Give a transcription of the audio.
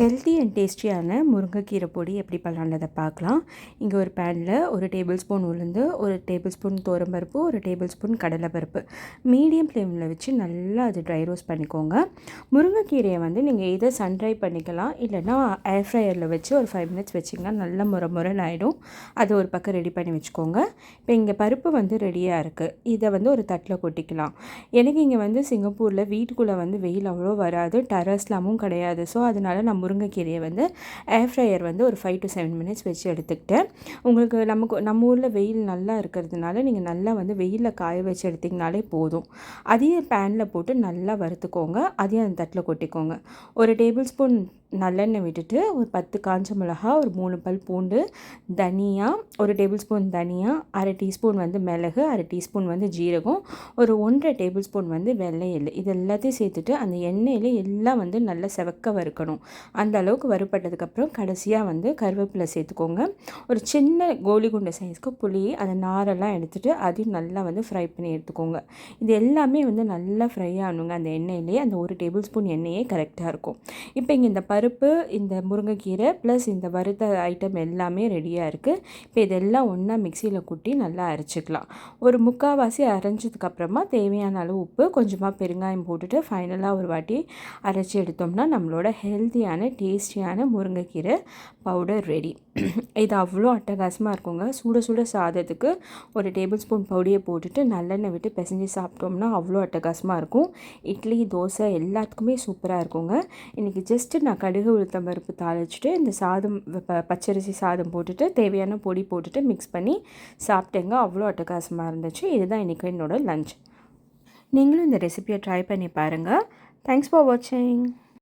Healthy and டேஸ்டியான முருங்கைக்கீரை பொடி எப்படி பண்ணலான்றதை பார்க்கலாம். இங்கே ஒரு பேனில் ஒரு டேபிள் ஸ்பூன் உளுந்து, ஒரு டேபிள் ஸ்பூன் துவரம்பருப்பு, ஒரு டேபிள் ஸ்பூன் கடலைப்பருப்பு மீடியம் ஃப்ளேமில் வச்சு நல்லா அது ட்ரை ரோஸ்ட் பண்ணிக்கோங்க. முருங்கைக்கீரையை வந்து நீங்கள் இதை சன் ட்ரை பண்ணிக்கலாம், இல்லைனா ஏர் ஃப்ரையரில் வச்சு ஒரு 5 மினிட்ஸ் வச்சிங்கன்னா நல்லா முறைன்னு ஆகிடும். அதை ஒரு பக்கம் ரெடி பண்ணி வச்சுக்கோங்க. இப்போ இங்கே பருப்பு வந்து ரெடியாக இருக்குது. இதை வந்து ஒரு தட்டில் கொட்டிக்கலாம். எனக்கு இங்கே வந்து சிங்கப்பூரில் வீட்டுக்குள்ளே வந்து வெயில் அவ்வளோ வராது, டெரஸ்லாமும் கிடையாது. ஸோ அதனால் நான் முருங்கைக்கீரையை வந்து ஏர் ஃப்ரையர் வந்து ஒரு 5 to 7 மினிட்ஸ் வச்சு எடுத்துக்கிட்டேன். உங்களுக்கு நம்ம ஊரில் வெயில் நல்லா இருக்கிறதுனால நீங்கள் நல்லா வந்து வெயிலில் காய வச்சு எடுத்திங்கனாலே போதும். அதையும் பேனில் போட்டு நல்லா வறுத்துக்கோங்க. அதையும் அந்த தட்டில் கொட்டிக்கோங்க. ஒரு டேபிள் ஸ்பூன் நல்லெண்ணெய் விட்டுட்டு ஒரு 10 காஞ்ச மிளகா, ஒரு 3 பல் பூண்டு, தனியா, ஒரு டேபிள் ஸ்பூன் தனியா, அரை டீஸ்பூன் வந்து மிளகு, அரை டீஸ்பூன் வந்து ஜீரகம், ஒரு 1.5 டேபிள் ஸ்பூன் வந்து வெள்ளை எள்ளு, இது எல்லாத்தையும் சேர்த்துட்டு அந்த எண்ணெயில் எல்லாம் வந்து நல்லா செவக்க வறுக்கணும். அந்த அளவுக்கு வறுப்பட்டதுக்கப்புறம் கடைசியாக வந்து கருவேப்பிலை சேர்த்துக்கோங்க. ஒரு சின்ன கோலி குண்டை சைஸ்க்கு புளி, அந்த நாரெல்லாம் எடுத்துகிட்டு அதையும் நல்லா வந்து ஃப்ரை பண்ணி எடுத்துக்கோங்க. இது எல்லாமே வந்து நல்லா ஃப்ரை ஆகணுங்க. அந்த எண்ணெயிலேயே அந்த 1 டேபிள் ஸ்பூன் எண்ணெயே கரெக்டாக இருக்கும். இப்போ இங்கே இந்த பருப்பு, இந்த முருங்கைக்கீரை ப்ளஸ் இந்த வறுத்த ஐட்டம் எல்லாமே ரெடியாக இருக்குது. இப்போ இதெல்லாம் ஒன்றா மிக்சியில் குட்டி நல்லா அரைச்சிக்கலாம். ஒரு முக்கால்வாசி அரைஞ்சதுக்கப்புறமா தேவையான அளவு உப்பு, கொஞ்சமாக பெருங்காயம் போட்டுட்டு ஃபைனலாக ஒரு வாட்டி அரைச்சி எடுத்தோம்னா நம்மளோட ஹெல்த்தியான டேஸ்டியான முருங்கைக்கீரை பவுடர் ரெடி. இது அவ்வளோ அட்டகாசமாக இருக்குங்க. சுட சுட சாதத்துக்கு ஒரு டேபிள் ஸ்பூன் பொடியை போட்டுட்டு நல்லெண்ணெய் விட்டு பிசைஞ்சு சாப்பிட்டோம்னா அவ்வளோ அட்டகாசமாக இருக்கும். இட்லி, தோசை எல்லாத்துக்குமே சூப்பராக இருக்குங்க. இன்றைக்கி ஜஸ்ட்டு நான் கடுகு உளுத்தம் பருப்பு தாளிச்சிட்டு இந்த சாதம் பச்சரிசி சாதம் போட்டுட்டு தேவையான பொடி போட்டுட்டு மிக்ஸ் பண்ணி சாப்பிட்டேங்க. அவ்வளோ அட்டகாசமாக இருந்துச்சு. இதுதான் இன்றைக்கி என்னோடய லஞ்ச். நீங்களும் இந்த ரெசிபியை ட்ரை பண்ணி பாருங்கள். தேங்க்ஸ் ஃபார் வாட்சிங்.